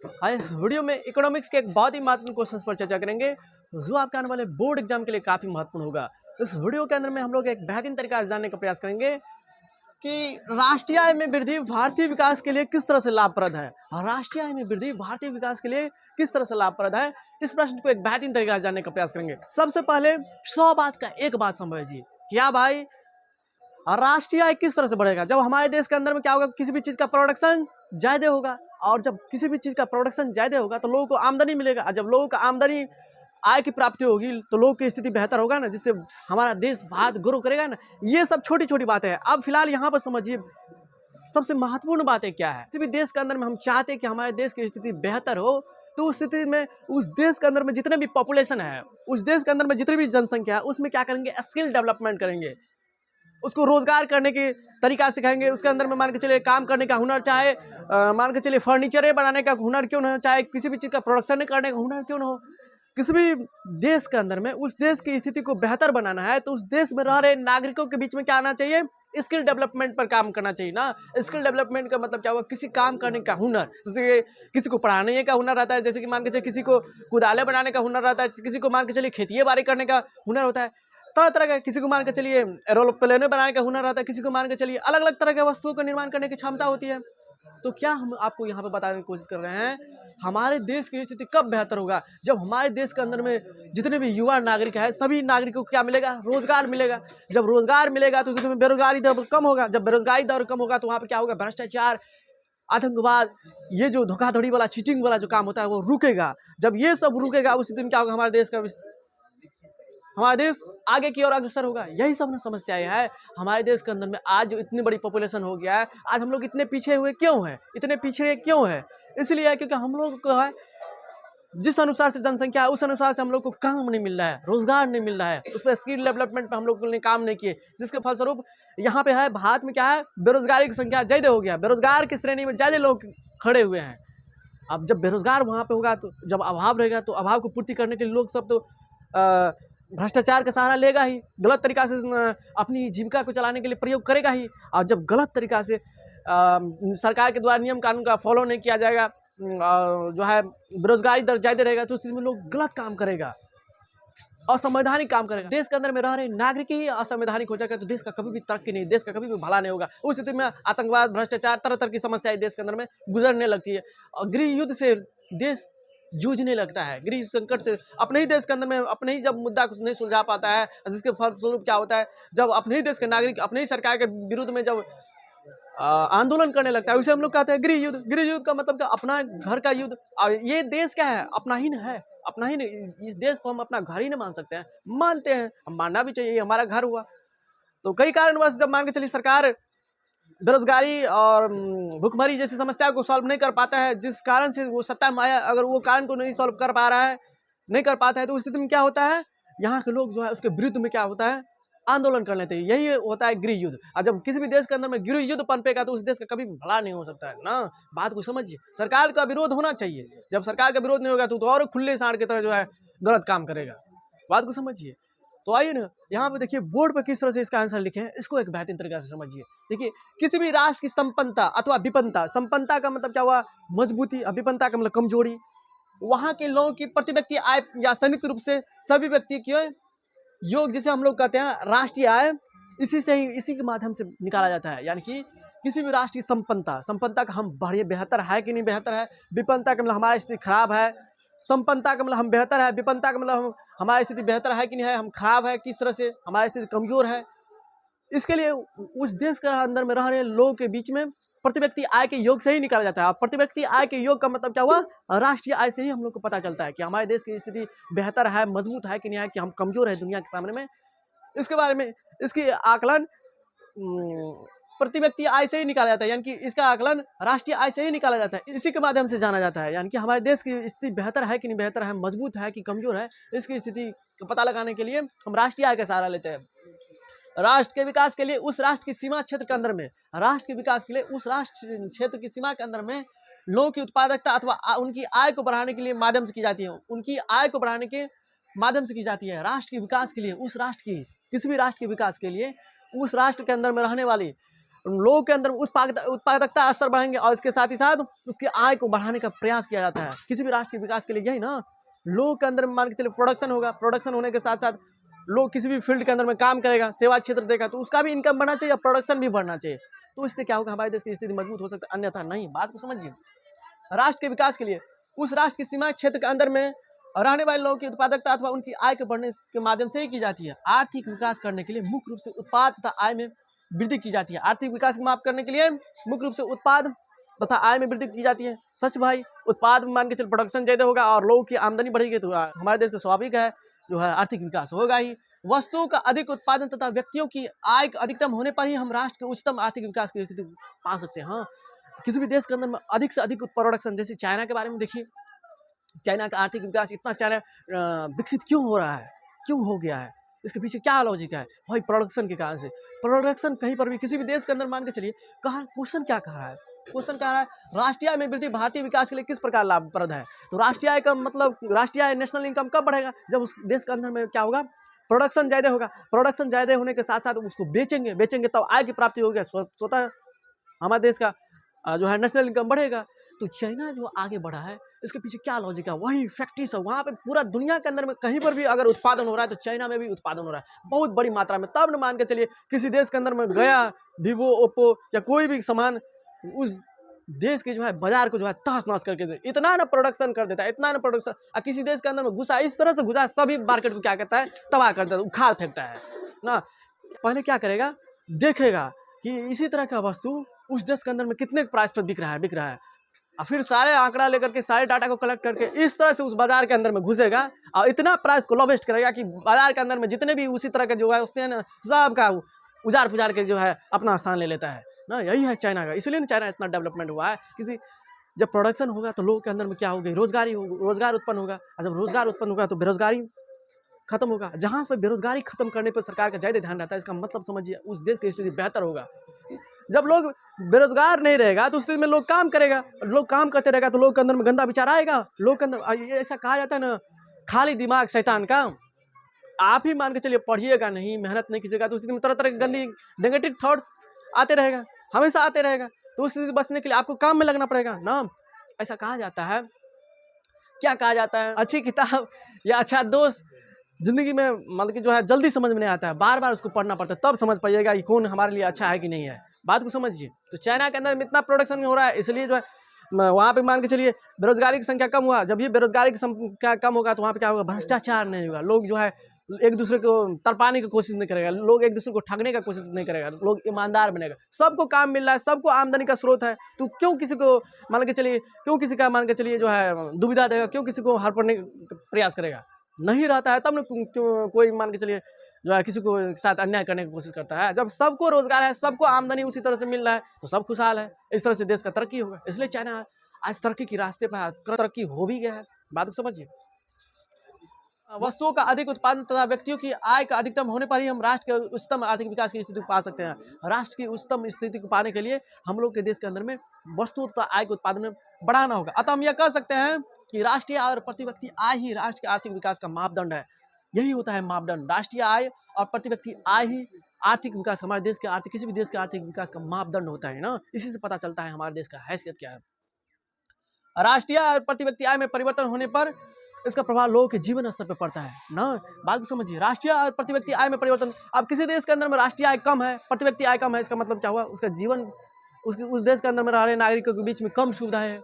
आज इस वीडियो में इकोनॉमिक्स के एक बहुत ही महत्वपूर्ण क्वेश्चन पर चर्चा करेंगे जो आपके आने वाले बोर्ड एग्जाम के लिए काफी महत्वपूर्ण होगा। इस वीडियो के अंदर में हम लोग एक बेहतरीन तरीका से जानने का प्रयास करेंगे कि राष्ट्रीय आय में वृद्धि भारतीय विकास के लिए किस तरह से लाभप्रद है। राष्ट्रीय आय में वृद्धि भारतीय विकास के लिए किस तरह से लाभप्रद है, इस प्रश्न को एक बेहतरीन तरीका से जानने का प्रयास करेंगे। सबसे पहले 100 बात का एक बात समझिए, क्या भाई राष्ट्रीय आय किस तरह से बढ़ेगा? जब हमारे देश के अंदर में क्या होगा, किसी भी चीज का प्रोडक्शन ज्यादा होगा, और जब किसी भी चीज का प्रोडक्शन ज्यादा होगा तो लोगों को आमदनी मिलेगा, और जब लोगों को आमदनी आय की प्राप्ति होगी तो लोगों की स्थिति बेहतर होगा ना, जिससे हमारा देश भारत ग्रो करेगा ना। ये सब छोटी छोटी बातें हैं। अब फिलहाल यहाँ पर समझिए सबसे महत्वपूर्ण बातें क्या है। किसी भी देश के अंदर में हम चाहते हैं कि हमारे देश की स्थिति बेहतर हो, तो उस स्थिति में उस देश के अंदर में जितने भी पॉपुलेशन है, उस देश के अंदर में जितनी भी जनसंख्या है, उसमें क्या करेंगे, स्किल डेवलपमेंट करेंगे, उसको रोजगार करने के तरीका सिखाएंगे। उसके अंदर में मान के चलिए काम करने का हुनर, चाहे मान के चलिए फर्नीचर बनाने का हुनर क्यों ना हो, चाहे किसी भी चीज़ का प्रोडक्शन करने का हुनर क्यों ना हो। किसी भी देश के अंदर में उस देश की स्थिति को बेहतर बनाना है तो उस देश में रह रहे नागरिकों के बीच में क्या आना चाहिए, स्किल डेवलपमेंट पर काम करना चाहिए ना। स्किल डेवलपमेंट का मतलब क्या हुआ, किसी काम करने का हुनर, जैसे किसी को पढ़ाने का हुनर रहता है, जैसे कि मान के चलिए किसी को कुदाले बनाने का हुनर रहता है, किसी को मान के चलिए खेती बाड़ी करने का हुनर होता है, तरह तरह का, किसी को मान के चलिए एरोप्लेन बनाने का हुनर रहता है, किसी को मान के चलिए अलग अलग तरह के वस्तुओं का निर्माण करने की क्षमता होती है। तो क्या हम आपको यहाँ पे बताने की कोशिश कर रहे हैं, हमारे देश की स्थिति कब बेहतर होगा, जब हमारे देश के अंदर में जितने भी युवा नागरिक हैं सभी नागरिकों को क्या मिलेगा, रोजगार मिलेगा। जब रोजगार मिलेगा तो उसमें बेरोजगारी दर कम होगा, जब बेरोजगारी दर कम होगा तो वहाँ पे क्या होगा, भ्रष्टाचार, आतंकवाद, ये जो धोखाधड़ी वाला चीटिंग वाला जो काम होता है वो रुकेगा। जब ये सब रुकेगा उस स्थिति में क्या होगा, हमारा देश आगे की ओर अग्रसर होगा। यही सब ना समस्याएं है हमारे देश के अंदर में। आज जो इतनी बड़ी पॉपुलेशन हो गया है, आज हम लोग इतने पीछे हुए क्यों हैं, इतने पिछड़े क्यों हैं? इसलिए है क्योंकि हम लोग को है जिस अनुसार से जनसंख्या है उस अनुसार से हम लोग को काम नहीं मिल रहा है, रोजगार नहीं मिल रहा है, उस पर स्किल डेवलपमेंट पे हम लोग ने काम नहीं किए, जिसके फलस्वरूप यहाँ पे है भारत में क्या है, बेरोजगारी की संख्या ज्यादा हो गया, बेरोजगार की श्रेणी में ज्यादा लोग खड़े हुए हैं। अब जब बेरोजगार वहाँ पे होगा तो जब अभाव रहेगा तो अभाव को पूर्ति करने के लिए लोग सब तो भ्रष्टाचार का सहारा लेगा ही, गलत तरीका से अपनी जीविका को चलाने के लिए प्रयोग करेगा ही। और जब गलत तरीका से सरकार के द्वारा नियम कानून का फॉलो नहीं किया जाएगा, जो है बेरोजगारी दर ज्यादा रहेगा, तो उस स्थिति में लोग गलत काम करेगा, असंवैधानिक काम करेगा। देश के अंदर में रह रहे नागरिक ही असंवैधानिक हो जाएगा तो देश का कभी भी तरक्की नहीं, देश का कभी भी भला नहीं होगा। उस स्थिति में आतंकवाद, भ्रष्टाचार, तरह तरह की समस्याएं देश के अंदर में गुजरने लगती है, और गृह युद्ध से देश जूझने लगता है। गृह संकट से अपने ही देश के अंदर में अपने ही जब मुद्दा को नहीं सुलझा पाता है, जिसके फलस्वरूप क्या होता है, जब अपने ही देश के नागरिक अपने ही सरकार के विरुद्ध में जब आंदोलन करने लगता है, उसे हम लोग कहते हैं गृह युद्ध। गृह युद्ध का मतलब क्या, अपना घर का युद्ध। और ये देश क्या है, अपना ही है, अपना ही नहीं। इस देश को हम अपना घर ही नहीं मान सकते हैं, मानते हैं, हम मानना भी चाहिए, हमारा घर हुआ। तो कई कारणवश जब मान के चलिए सरकार बेरोजगारी और भुखमरी जैसी समस्या को सॉल्व नहीं कर पाता है, जिस कारण से वो सत्ता में आया, अगर वो कारण को नहीं सॉल्व कर पा रहा है, नहीं कर पाता है, तो उस स्थिति में क्या होता है, यहाँ के लोग जो है उसके विरुद्ध में क्या होता है, आंदोलन कर लेते हैं। यही होता है गृह युद्ध। और जब किसी भी देश के अंदर में गृह युद्ध पनपेगा तो उस देश का कभी भी भला नहीं हो सकता है ना। बात को समझिए, सरकार का विरोध होना चाहिए, जब सरकार का विरोध नहीं होगा तो और खुले सांड की तरह जो है गलत काम करेगा। बात को समझिए। तो आइए ना, यहाँ पे देखिए बोर्ड पर किस तरह से इसका आंसर लिखे हैं, इसको एक बेहतरीन तरीके से समझिए। देखिए, किसी भी राष्ट्र की संपन्नता अथवा विपन्नता, संपन्नता का मतलब क्या हुआ, मजबूती, और विपन्नता का मतलब कमजोरी, वहां के लोगों की प्रति व्यक्ति आय या संयुक्त रूप से सभी व्यक्ति के योग, जिसे हम लोग कहते हैं राष्ट्रीय आय, इसी के माध्यम से निकाला जाता है। यानी कि किसी भी राष्ट्र की संपन्नता का हम बढ़िया बेहतर है कि नहीं बेहतर है, विपन्नता का मतलब हमारी स्थिति खराब है, संपन्नता का मतलब हम बेहतर है, विपन्नता का मतलब हमारी स्थिति बेहतर है कि नहीं है, हम खराब है, किस तरह से हमारी स्थिति कमजोर है। इसके लिए उस देश के अंदर में रह रहे लोगों के बीच में प्रति व्यक्ति आय के योग से ही निकाला जाता है। प्रति व्यक्ति आय के योग का मतलब क्या हुआ, राष्ट्रीय आय से ही हम लोग को पता चलता है कि हमारे देश की स्थिति बेहतर है, मजबूत है कि नहीं है, कि हम कमजोर है दुनिया के सामने में। इसके बारे में इसकी आकलन प्रति व्यक्ति आय से ही निकाला जाता है, यानी कि इसका आकलन राष्ट्रीय आय से ही निकाला जाता है, इसी के माध्यम से जाना जाता है। यानी कि हमारे देश की स्थिति बेहतर है कि नहीं बेहतर है, मजबूत है कि कमजोर है, इसकी स्थिति का पता लगाने के लिए हम राष्ट्रीय आय का सहारा लेते हैं। राष्ट्र के विकास के लिए उस राष्ट्र की सीमा क्षेत्र के अंदर में, राष्ट्र के विकास के लिए उस राष्ट्र क्षेत्र की सीमा के अंदर में लोगों की उत्पादकता अथवा उनकी आय को बढ़ाने के लिए माध्यम से की जाती है, उनकी आय को बढ़ाने के माध्यम से की जाती है। राष्ट्र के विकास के लिए, उस राष्ट्र की, किसी भी राष्ट्र के विकास के लिए उस राष्ट्र के अंदर में रहने वाली लोगों के अंदर उत्पादकता स्तर बढ़ेंगे और इसके साथ ही साथ उसकी आय को बढ़ाने का प्रयास किया जाता है। किसी भी राष्ट्र के विकास के लिए यही ना, लोगों के अंदर मान के चलिए प्रोडक्शन होगा, प्रोडक्शन होने के साथ साथ लोग किसी भी फील्ड के अंदर में काम करेगा, सेवा क्षेत्र देगा, तो उसका भी इनकम बढ़ना चाहिए और प्रोडक्शन भी बढ़ना चाहिए। तो इससे क्या होगा, हमारे देश की स्थिति मजबूत हो सकती है, अन्यथा नहीं। बात को समझिए, राष्ट्र के विकास के लिए उस राष्ट्र की सीमा क्षेत्र के अंदर में रहने वाले लोगों की उत्पादकता अथवा उनकी आय के बढ़ने के माध्यम से ही की जाती है। आर्थिक विकास करने के लिए मुख्य रूप से उत्पाद तथा आय में वृद्धि की जाती है। आर्थिक विकास को माप करने के लिए मुख्य रूप से उत्पाद तथा आय में वृद्धि की जाती है। सच भाई, उत्पाद मान के चल प्रोडक्शन ज्यादा होगा और लोगों की आमदनी बढ़ेगी तो हमारे देश का स्वाभाविक है जो है आर्थिक विकास होगा ही। वस्तुओं का अधिक उत्पादन तथा व्यक्तियों की आय अधिकतम होने पर ही हम राष्ट्र के उच्चतम आर्थिक विकास की स्थिति पा सकते हैं। हाँ, किसी भी देश के अंदर में अधिक से अधिक प्रोडक्शन, जैसे चाइना के बारे में देखिए, चाइना का आर्थिक विकास इतना चाइना विकसित क्यों हो रहा है, क्यों हो गया है, इसके पीछे क्या लॉजिक है भाई? प्रोडक्शन के कारण से। प्रोडक्शन कहीं पर भी किसी भी देश के अंदर मान के चलिए, कहा क्वेश्चन क्या कह रहा है, क्वेश्चन कह रहा है राष्ट्रीय आय में वृद्धि भारतीय विकास के लिए किस प्रकार लाभप्रद है। तो राष्ट्रीय आय का मतलब, राष्ट्रीय आय नेशनल इनकम कब बढ़ेगा, जब उस देश के अंदर में क्या होगा, प्रोडक्शन ज़्यादा होगा। प्रोडक्शन ज़्यादा होने के साथ साथ उसको बेचेंगे तब आय की प्राप्ति होगी, स्वतः हमारे देश का जो है नेशनल इनकम बढ़ेगा। तो चाइना जो आगे बढ़ा है, इसके पीछे क्या लॉजिक है? वही फैक्ट्रीज है, वहाँ पे पूरा दुनिया के अंदर में कहीं पर भी अगर उत्पादन हो रहा है तो चाइना में भी उत्पादन हो रहा है बहुत बड़ी मात्रा में। तब न मान के चलिए किसी देश के अंदर में गया वीवो, ओप्पो या कोई भी सामान उस देश के जो है बाजार को जो है तहस नहस करके दे, इतना ना प्रोडक्शन कर देता है, इतना ना प्रोडक्शन। और किसी देश के अंदर में घुसा, इस तरह से घुसा, सभी मार्केट को क्या करता है, तबाह कर देता है, उखाड़ फेंकता है ना। पहले क्या करेगा, देखेगा कि इसी तरह का वस्तु उस देश के अंदर में कितने प्राइस पर बिक रहा है और फिर सारे आंकड़ा लेकर के, सारे डाटा को कलेक्ट करके इस तरह से उस बाजार के अंदर में घुसेगा और इतना प्राइस को लोवेस्ट करेगा कि बाजार के अंदर में जितने भी उसी तरह के जो है उसने ना सब का उजाड़ पुजार के जो है अपना स्थान ले लेता है ना। यही है चाइना का, इसलिए चाइना इतना डेवलपमेंट हुआ है, क्योंकि जब प्रोडक्शन होगा तो लोगों के अंदर में क्या होगी, रोजगार उत्पन्न होगा। और जब रोजगार उत्पन्न होगा तो बेरोजगारी खत्म होगा। जहाँ पर बेरोजगारी खत्म करने पर सरकार का ज़्यादा ध्यान रहता है, इसका मतलब समझिए उस देश की स्थिति बेहतर होगा। जब लोग बेरोजगार नहीं रहेगा तो उस स्थिति में लोग काम करेगा, लोग काम करते रहेगा तो लोग के अंदर में गंदा विचार आएगा। लोग के अंदर ये ऐसा कहा जाता है ना, खाली दिमाग शैतान का। आप ही मान के चलिए पढ़िएगा नहीं, मेहनत नहीं कीजिएगा तो उस स्थिति में तरह तरह के गंदी नेगेटिव थॉट्स आते रहेगा, हमेशा आते रहेगा। तो उस स्थिति से बचने के लिए आपको काम में लगना पड़ेगा ना। ऐसा कहा जाता है, क्या कहा जाता है, अच्छी किताब या अच्छा दोस्त जिंदगी में मतलब कि जो है जल्दी समझ में नहीं आता है, बार बार उसको पढ़ना पड़ता है, तब समझ पाइएगा कि कौन हमारे लिए अच्छा है कि नहीं है। बात को समझिए। तो चाइना के अंदर में इतना प्रोडक्शन हो रहा है, इसलिए जो है वहाँ पे मान के चलिए बेरोजगारी की संख्या कम हुआ। जब ये बेरोजगारी की संख्या कम होगा तो वहाँ पे क्या होगा, भ्रष्टाचार नहीं होगा। लोग जो है एक दूसरे को तड़पाने की कोशिश नहीं करेगा, लोग एक दूसरे को ठगने का कोशिश नहीं करेगा, लोग ईमानदार बनेगा, सबको काम मिल रहा है, सबको आमदनी का स्रोत है। तो क्यों किसी को मान के चलिए, क्यों किसी का मान के चलिए जो है दुविधा देगा, क्यों किसी को हड़पने का प्रयास करेगा? नहीं रहता है तब न कोई मान के चलिए जो है किसी को साथ अन्याय करने की कोशिश करता है। जब सबको रोजगार है, सबको आमदनी उसी तरह से मिल रहा है तो सब खुशहाल है। इस तरह से देश का तरक्की होगा। इसलिए चाइना आज तरक्की के रास्ते पर तरक्की हो भी गया है। बात को समझिए। वस्तुओं का अधिक उत्पादन तथा व्यक्तियों की आय का अधिकतम होने पर ही हम राष्ट्र के उच्चतम आर्थिक विकास की स्थिति को पा सकते हैं। राष्ट्र की उच्चतम स्थिति को पाने के लिए हम लोग के देश के अंदर में वस्तुओं तथा आय के उत्पादन में बढ़ाना होगा। अतः हम यह कह सकते हैं कि राष्ट्रीय आय और प्रति व्यक्ति आय ही राष्ट्र के आर्थिक विकास का मापदंड है। यही होता है मापदंड, राष्ट्रीय आय और प्रति व्यक्ति आय ही आर्थिक विकास, हमारे देश के आर्थिक, किसी भी देश के आर्थिक विकास का मापदंड होता है ना। इसी से पता चलता है हमारे देश का हैसियत क्या है। राष्ट्रीय आय और प्रति व्यक्ति आय में परिवर्तन होने पर इसका प्रभाव लोगों के जीवन स्तर पर पड़ता है ना। बात को समझिए। राष्ट्रीय आय प्रति व्यक्ति आय में परिवर्तन, अब किसी देश के अंदर में राष्ट्रीय आय कम है, प्रति व्यक्ति आय कम है, इसका मतलब क्या हुआ, उसका जीवन, उस देश के अंदर में रह रहे नागरिकों के बीच में कम सुविधाएं,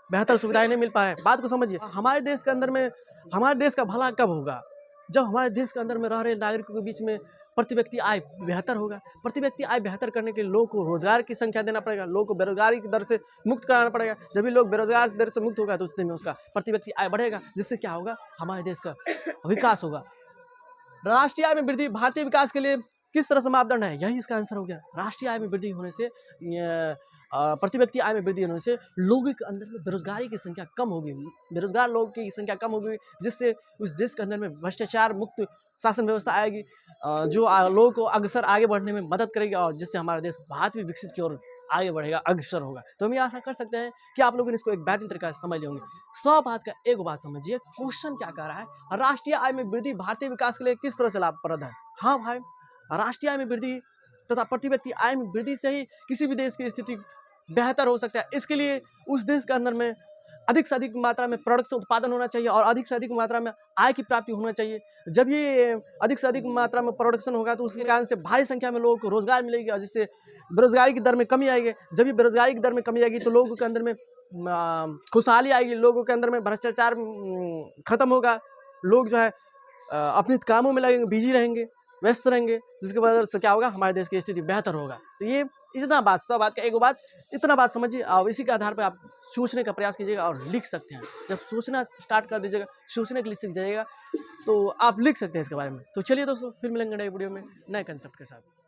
बेहतर सुविधाएं नहीं मिल पा रहे। बात को समझिए। हमारे देश के अंदर में, हमारे देश का भला कब होगा, जब हमारे देश के अंदर में रह रहे नागरिकों के बीच में प्रति व्यक्ति आय बेहतर होगा। प्रति व्यक्ति आय बेहतर करने के लिए लोगों को रोजगार की संख्या देना पड़ेगा, लोगों को बेरोजगारी की दर से मुक्त कराना पड़ेगा। जब भी लोग बेरोजगार दर से मुक्त होगा तो उसमें उसका प्रति व्यक्ति आय बढ़ेगा, जिससे क्या होगा, हमारे देश का विकास होगा। राष्ट्रीय आय में वृद्धि भारतीय विकास के लिए किस तरह से मापदंड है, यही इसका आंसर हो गया। राष्ट्रीय आय में वृद्धि होने से, प्रति व्यक्ति आय में वृद्धि होने से लोगों के अंदर में बेरोजगारी की संख्या कम होगी, बेरोजगार लोगों की संख्या कम होगी, जिससे उस देश के अंदर में भ्रष्टाचार मुक्त शासन व्यवस्था आएगी, जो लोगों को अग्रसर आगे बढ़ने में मदद करेगी और जिससे हमारा देश भारत भी विकसित की ओर आगे बढ़ेगा, अग्रसर होगा। तो हम ये आशा कर सकते हैं कि आप लोगों ने इसको एक बेहतरीन तरीके से समझ होंगे। सब बात का एक बात समझिए, क्वेश्चन क्या कह रहा है, राष्ट्रीय आय में वृद्धि भारतीय विकास के लिए किस तरह से लाभप्रद है। हाँ भाई, राष्ट्रीय आय में वृद्धि तथा प्रति व्यक्ति आय में वृद्धि से ही किसी भी देश की स्थिति बेहतर हो सकता है। इसके लिए उस देश के अंदर में अधिक से अधिक मात्रा में प्रोडक्ट्स उत्पादन होना चाहिए और अधिक से अधिक मात्रा में आय की प्राप्ति होना चाहिए। जब ये अधिक से अधिक मात्रा में प्रोडक्शन होगा तो उसके कारण से भारी संख्या में लोगों को रोजगार मिलेगी और जिससे बेरोजगारी की दर में कमी आएगी। जब ये बेरोजगारी की दर में कमी आएगी तो लोगों के अंदर में खुशहाली आएगी, लोगों के अंदर में भ्रष्टाचार खत्म होगा, लोग जो है अपने कामों में लगेंगे, बिजी रहेंगे, व्यस्त रहेंगे, जिसके वजह से क्या होगा, हमारे देश की स्थिति बेहतर होगा। तो ये इतना बात, सब बात का एक बात, इतना बात समझिए और इसी के आधार पर आप सोचने का प्रयास कीजिएगा और लिख सकते हैं। जब सोचना स्टार्ट कर दीजिएगा, सोचने के लिए सीख जाइएगा तो आप लिख सकते हैं इसके बारे में। तो चलिए दोस्तों, फिर मिलेंगे नए वीडियो में नए कंसेप्ट के साथ।